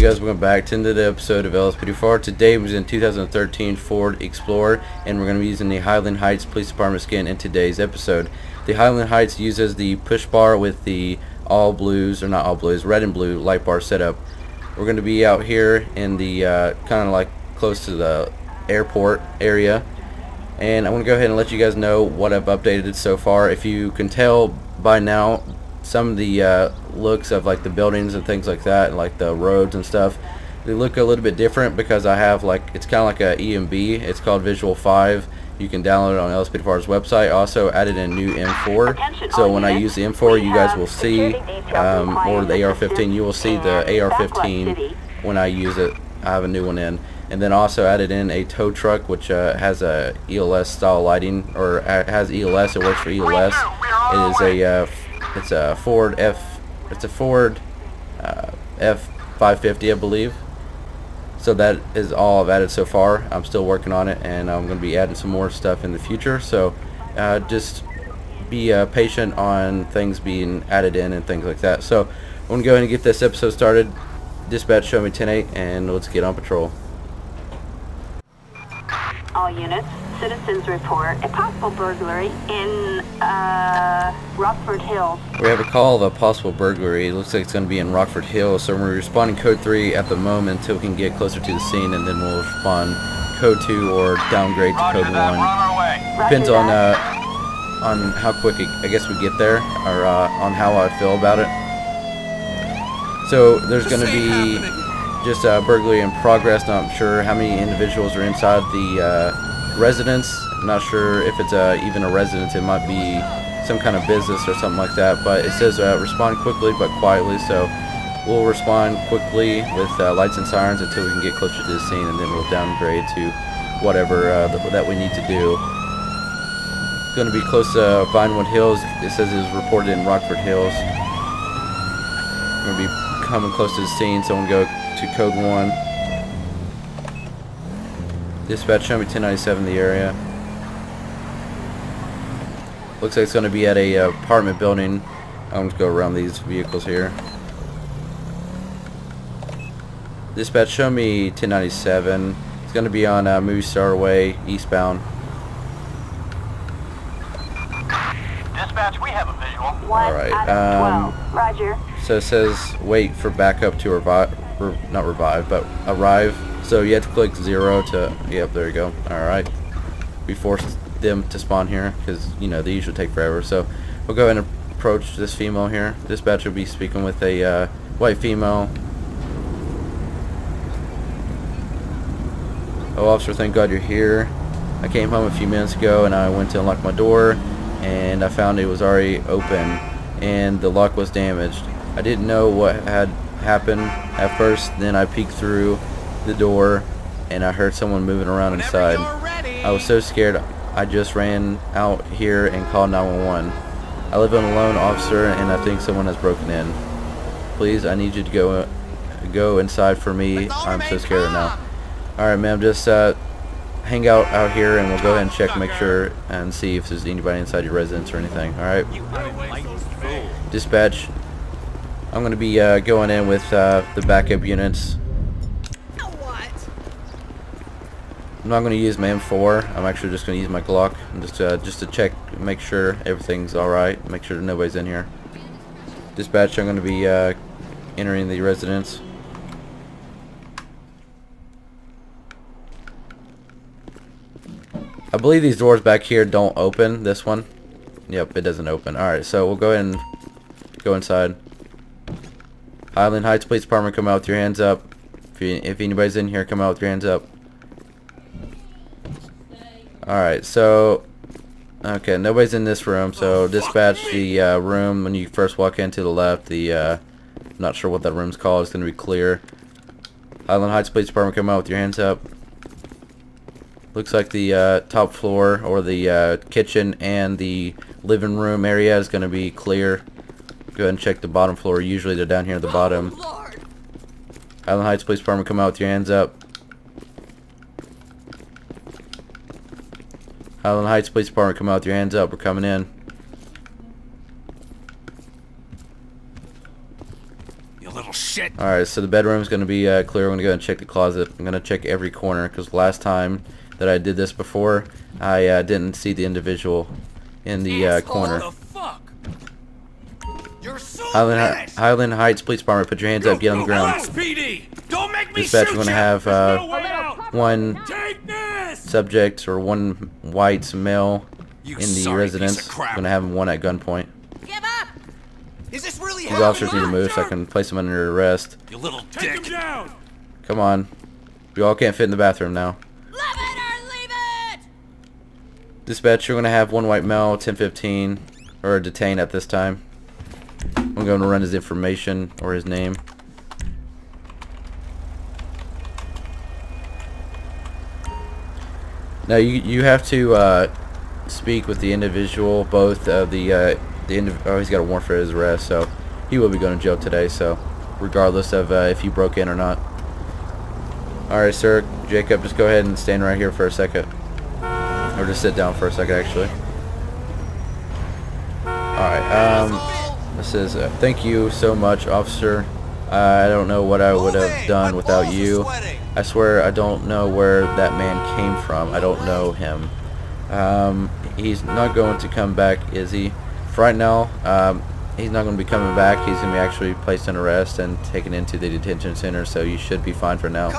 Hey guys, welcome back to another episode of LSPDFR. Today was in 2013 Ford Explorer, and we're going to be using the Highland Heights Police Department skin in today's episode. The Highland Heights uses the push bar with the all blues, or not all blues, red and blue light bar setup. We're going to be out here in the kind of like close to the airport area, and I'm going to go ahead and let you guys know what I've updated so far. If you can tell by now, some of the looks of like the buildings and things like that, and like the roads and stuff, they look a little bit different because I have like, it's kind of like a EMB. It's called Visual 5. You can download it on LSPDFR's website. I also added a new M4, so when I use the M4, you guys will see, or the AR-15, you will see the AR-15 when I use it. I have a new one in, and then also added in a tow truck which has a ELS style lighting, or has ELS. It works for ELS. It is a it's a Ford F550, I believe. So that is all I've added so far. I'm still working on it, and I'm going to be adding some more stuff in the future. So just be patient on things being added in and things like that. So I'm going to go ahead and get this episode started. Dispatch, show me 10-8, and let's get on patrol. All units, citizens report a possible burglary in Rockford Hills. We have a call of a possible burglary. It looks like it's going to be in Rockford Hills, so we're responding code 3 at the moment until we can get closer to the scene, and then we'll respond code 2 or downgrade to code 1. Depends on how quick I guess we get there, or on how I feel about it. So there's going to be just a burglary in progress. Not sure how many individuals are inside the residence. I'm not sure if it's even a residence. It might be some kind of business or something like that, but it says respond quickly but quietly, so we'll respond quickly with lights and sirens until we can get closer to the scene, and then we'll downgrade to whatever that we need to do. It's going to be close to Vinewood Hills. It says it was reported in Rockford Hills. We're going to be coming close to the scene, so I'm going to go to code 1. Dispatch, show me 1097 the area. Looks like it's going to be at a apartment building. I'm going to go around these vehicles here. Dispatch, show me 1097. It's going to be on Movie Star Way, eastbound. Dispatch, we have a visual. Alright, Roger. so it says wait for backup to arrive. So you have to click 0 to, yep, there you go. Alright, we forced them to spawn here because, you know, they usually take forever. So we'll go ahead and approach this female here. Dispatch will be speaking with a white female. Oh, officer, thank God you're here. I came home a few minutes ago and I went to unlock my door, and I found it was already open and the lock was damaged. I didn't know what had happened at first. Then I peeked through the door and I heard someone moving around inside. I was so scared I just ran out here and called 911. I live alone, officer, and I think someone has broken in. Please, I need you to go inside for me. I'm so scared now. Alright, ma'am, just hang out here and we'll go ahead and check, make sure, and see if there's anybody inside your residence or anything. Alright. Dispatch, I'm going to be going in with the backup units. I'm not going to use my M4. I'm actually just going to use my Glock, and just to check, make sure everything's alright, make sure nobody's in here. Dispatch, I'm going to be entering the residence. I believe these doors back here don't open. This one, yep, it doesn't open. Alright, so we'll go ahead and go inside. Highland Heights Police Department, come out with your hands up. If anybody's in here, come out with your hands up. Alright, so okay, nobody's in this room, so dispatch the room when you first walk in to the left. I'm not sure what that room's called. It's going to be clear. Highland Heights Police Department, come out with your hands up. Looks like the top floor, or the kitchen and the living room area, is going to be clear. Go ahead and check the bottom floor. Usually they're down here at the bottom. Highland Heights Police Department, come out with your hands up. Highland Heights Police Department, come out with your hands up. We're coming in. little shit. Alright, so the bedroom's going to be clear. I'm going to go ahead and check the closet. I'm going to check every corner because last time that I did this before, I didn't see the individual in the corner. What the fuck? You're so Highland Heights Police Department, put your hands up, get on the ground. LSPD, don't make me Dispatch, shoot we're going to you. have No way out. one Take this. subject or one white male You in the sorry residence. piece of crap. I'm going to have one at gunpoint. Give up! Is this really These officers need to move so I can place them under arrest. You little dick. Down. Come on. We all can't fit in the bathroom now. Love it or leave it! Dispatch, you're going to have one white male, 1015, or detained at this time. I'm going to run his information or his name. Now you have to speak with the individual, both he's got a warrant for his arrest, so he will be going to jail today, so regardless of if you broke in or not. Alright, sir, Jacob, just go ahead and stand right here for a second. Or just sit down for a second, actually. Alright, this is, thank you so much, officer. I don't know what I would have done without you. I swear I don't know where that man came from. I don't know him. He's not going to come back, is he? For right now, he's not going to be coming back. He's going to be actually placed in arrest and taken into the detention center, so you should be fine for now.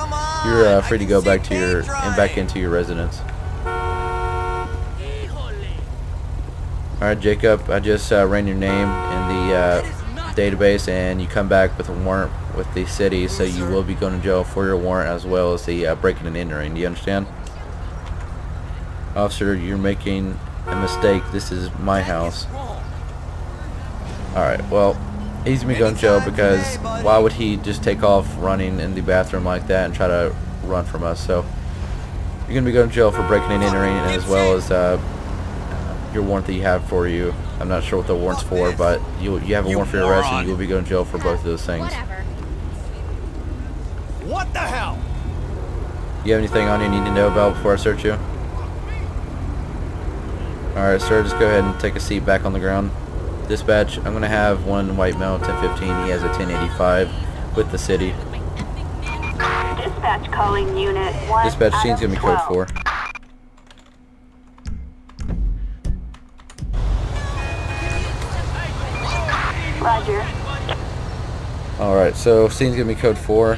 You're free to go back to back into your residence. Alright, Jacob, I just ran your name in the database, and you come back with a warrant with the city, so you will be going to jail for your warrant as well as the breaking and entering. Do you understand? Officer, you're making a mistake. This is my house. Alright, well, he's going to be going to jail because why would he just take off running in the bathroom like that and try to run from us? So you're going to be going to jail for breaking and entering, as well as your warrant that you have for you. I'm not sure what the warrant's for, but you have a warrant for your arrest, and you will be going to jail for both of those things. Whatever. What the hell? You have anything on you need to know about before I search you? Alright, sir, just go ahead and take a seat back on the ground. Dispatch, I'm going to have one white male, 1015. He has a 1085 with the city. Dispatch calling unit 1. Dispatch, scene's going to be code 4. Roger. Alright, so scene's going to be code 4.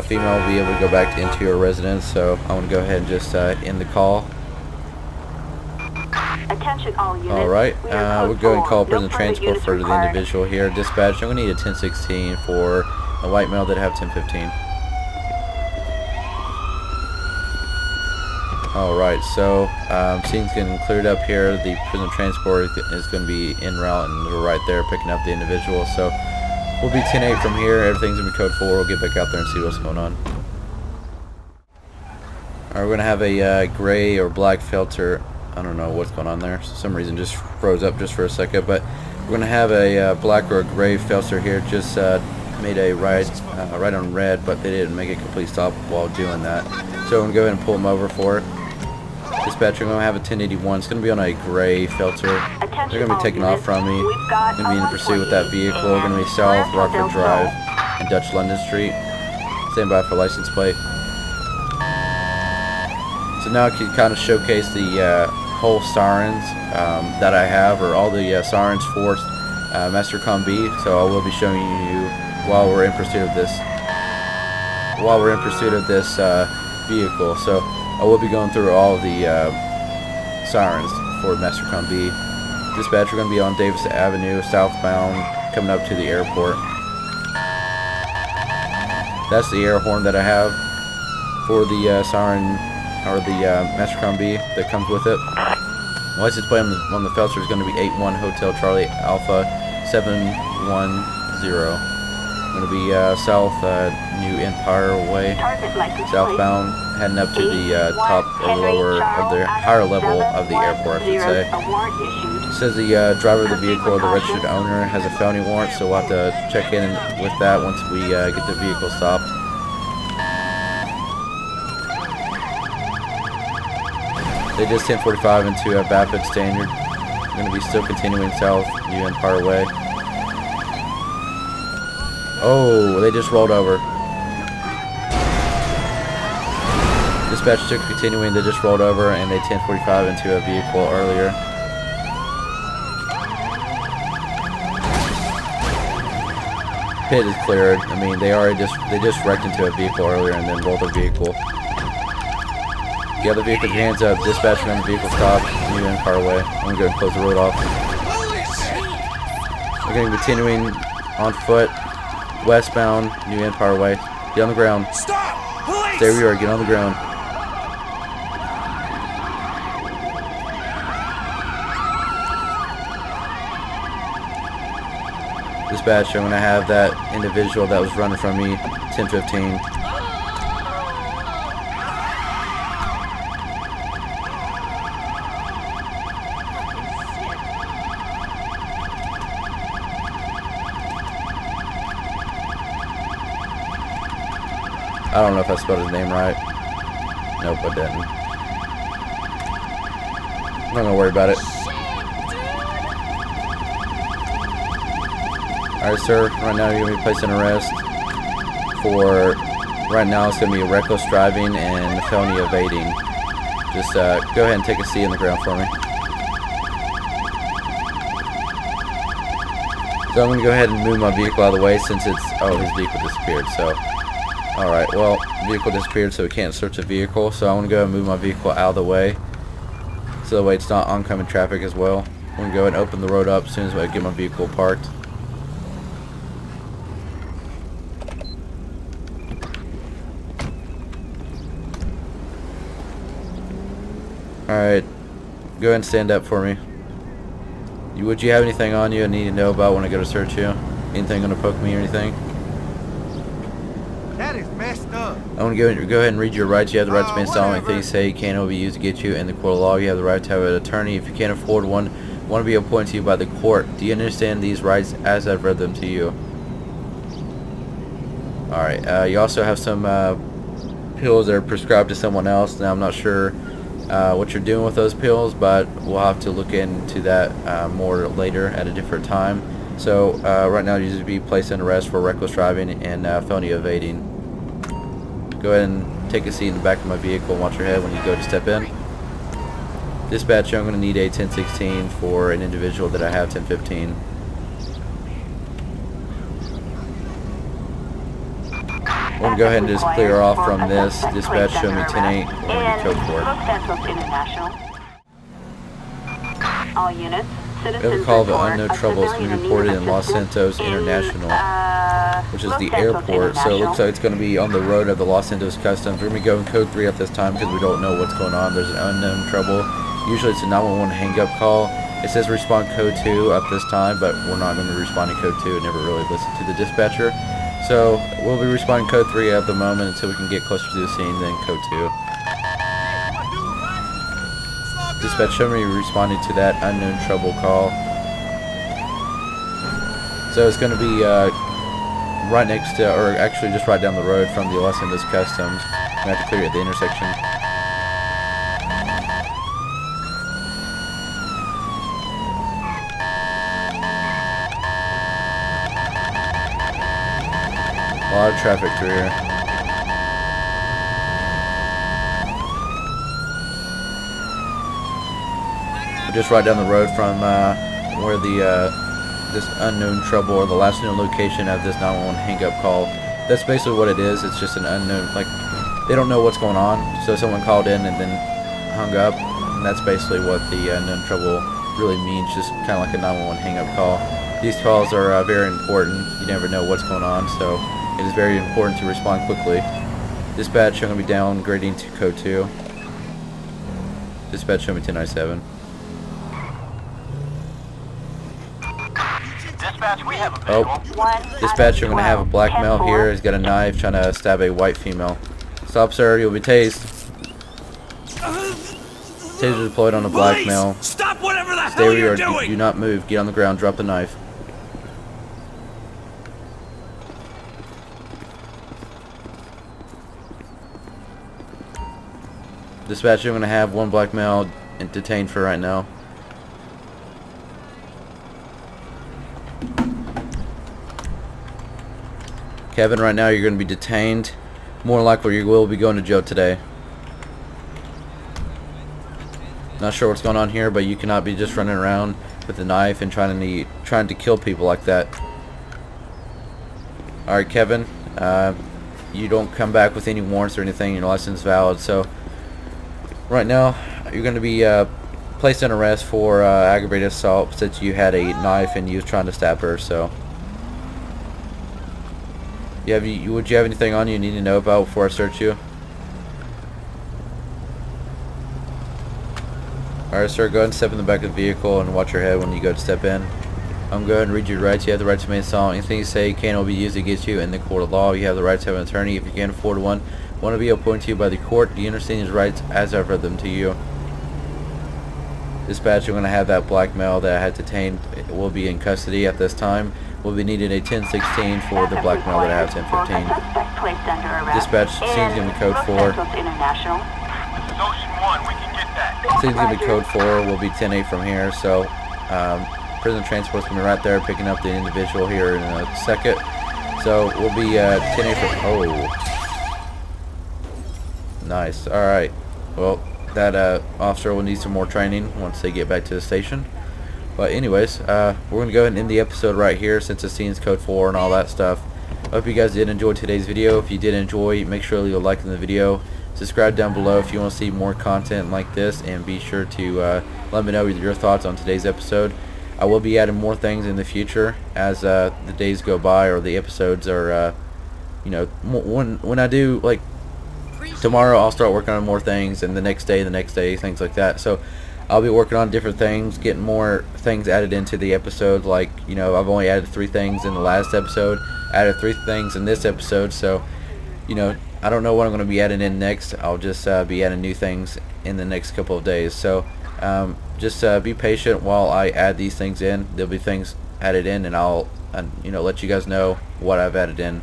Female will be able to go back into your residence, so I want to go ahead and just end the call. Attention all units. Alright, we'll go and call prison No further transport units for the required. individual here. Dispatch, I'm going to need a 1016 for a white male that have 1015. Alright, so scene's getting cleared up here. The prison transport is going to be en route, and we're right there picking up the individual. So we'll be 10-8 from here. Everything's going to be code 4. We'll get back out there and see what's going on. Alright, we're going to have a gray or black filter. I don't know what's going on there. For some reason just froze up just for a second, but we're going to have a black or a gray filter here. Just made a right on red, but they didn't make a complete stop while doing that. So I'm going to go ahead and pull them over for it. Dispatcher, I'm going to have a 1081. It's going to be on a gray filter. They're going to be taking off from me. I'm going to be in pursuit with that vehicle. We're going to be south Rockford Drive and Dutch London Street. Stand by for license plate. So now I can kind of showcase the whole sirens that I have, or all the sirens for MasterCom B. So I will be showing you while we're in pursuit of this. Vehicle. So I will be going through all the sirens for MasterCom B. Dispatch, we're going to be on Davis Avenue, southbound, coming up to the airport. That's the air horn that I have for the siren, or the MasterCom B that comes with it. License plate on the filter is going to be 81 Hotel Charlie Alpha 710. Going to be south New Empire Way, southbound, heading up to the top or lower of the higher level of the airport, I should say. It says the driver of the vehicle or the registered owner has a felony warrant, so we'll have to check in with that once we get the vehicle stopped. They just 1045 into Vapid Standard. Going to be still continuing south New Empire Way. Oh, they just rolled over. Dispatch took continuing, they just rolled over and they 1045 into a vehicle earlier. Pit is cleared. I mean, they just wrecked into a vehicle earlier and then rolled a vehicle. The other vehicle, hands up. Dispatch on the vehicle stop. New in car away. I'm gonna go and close the road off. We're going to be continuing on foot, westbound, New Empire Way. Get on the ground. Stop! Police! Stay where you are. Get on the ground. Dispatch, I'm going to have that individual that was running from me, 1015. I don't know if I spelled his name right. Nope, I didn't. I'm not gonna worry about it. Alright, sir. Right now you're gonna be placed in arrest for. Right now it's gonna be reckless driving and felony evading. Just go ahead and take a seat on the ground for me. So I'm gonna go ahead and move my vehicle out of the way since it's. Oh, his vehicle disappeared. So. Alright, well, vehicle disappeared, so we can't search the vehicle, so I'm going to go and move my vehicle out of the way, so that way it's not oncoming traffic as well. I'm going to go ahead and open the road up as soon as I get my vehicle parked. Alright, go ahead and stand up for me. Would you have anything on you I need to know about when I go to search you? Anything going to poke me or anything? That is messed up. I want to go ahead and read your rights. You have the right to be installed. Anything you say can only be used to get you in the court of law. You have the right to have an attorney if you can't afford one. Want to be appointed to you by the court. Do you understand these rights as I've read them to you? Alright, you also have some pills that are prescribed to someone else. Now I'm not sure what you're doing with those pills, but we'll have to look into that more later at a different time. So right now you just be placed in arrest for reckless driving and felony evading. Go ahead and take a seat in the back of my vehicle and watch your head when you go to step in. Dispatch, I'm going to need a 1016 for an individual that I have 1015. I'm going to go ahead and just clear off from this. Dispatch, show me 10-8 and code 4. All units. We have a call of unknown trouble. It's going to be reported in Los Santos International, which is the airport. So it looks like it's going to be on the road of the Los Santos Customs. We're going to be going code 3 at this time because we don't know what's going on. There's an unknown trouble. Usually it's a 911 hang-up call. It says respond code 2 at this time, but we're not going to be responding code 2. It never really listened to the dispatcher. So we'll be responding code 3 at the moment until we can get closer to the scene, then code 2. Dispatch, show me responding to that unknown trouble call. So it's going to be right next to, or actually just right down the road from the Los Angeles Customs. We have to clear it at the intersection. A lot of traffic through here. Just right down the road from where the this unknown trouble, or the last known location of this 911 hang-up call. That's basically what it is. It's just an unknown, like, they don't know what's going on, so someone called in and then hung up, and that's basically what the unknown trouble really means, just kind of like a 911 hang-up call. These calls are very important. You never know what's going on, so it is very important to respond quickly. Dispatch, I'm going to be downgrading to code 2. Dispatch, show me 1097. Dispatch, we have a visual. Dispatch, you're going to have a black male here. He's got a knife trying to stab a white female. Stop, sir. You'll be tased. Taser deployed on a black male. Stop whatever the Stay hell where you you're are. doing! Do not move. Get on the ground. Drop the knife. Dispatch, you're going to have one black male detained for right now. Kevin, right now you're going to be detained. More likely you will be going to jail today. Not sure what's going on here, but you cannot be just running around with a knife and trying to kill people like that. Alright, Kevin, you don't come back with any warrants or anything. Your license is valid. So right now you're going to be placed in arrest for aggravated assault since you had a knife and you was trying to stab her. So would you have anything on you need to know about before I search you? Alright, sir, go ahead and step in the back of the vehicle and watch your head when you go to step in. I'm going to read your rights. You have the right to remain silent. Anything you say can or will be used against you in the court of law. You have the right to have an attorney if you can't afford one to be appointed to you by the court. Do you understand these rights as I've read them to you? Dispatch, you're going to have that black male that I had detained will be in custody at this time. We'll be needing a 1016 for the black male that I have 1015. Dispatch, scene's going to be code 4. This is Ocean 1. We can get that. Scene's going to be code 4. We'll be 10-8 from here. So, prison transport's going to be right there picking up the individual here in a second. So, we'll be 10-8 from... Oh. Nice. Alright. Well, that officer will need some more training once they get back to the station. But anyways, we're going to go ahead and end the episode right here since the scene's code 4 and all that stuff. I hope you guys did enjoy today's video. If you did enjoy, make sure to leave a like in the video. Subscribe down below if you want to see more content like this, and be sure to let me know your thoughts on today's episode. I will be adding more things in the future as the days go by, or the episodes are, you know, when I do, like, tomorrow I'll start working on more things, and the next day, things like that. So I'll be working on different things, getting more things added into the episode. Like, you know, I've only added 3 things in the last episode, added 3 things in this episode. So, you know, I don't know what I'm going to be adding in next. I'll just be adding new things in the next couple of days. So just be patient while I add these things in. There'll be things added in, and I'll you know, let you guys know what I've added in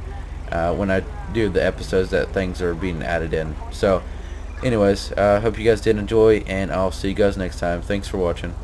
when I do the episodes that things are being added in. So anyways, hope you guys did enjoy, and I'll see you guys next time. Thanks for watching.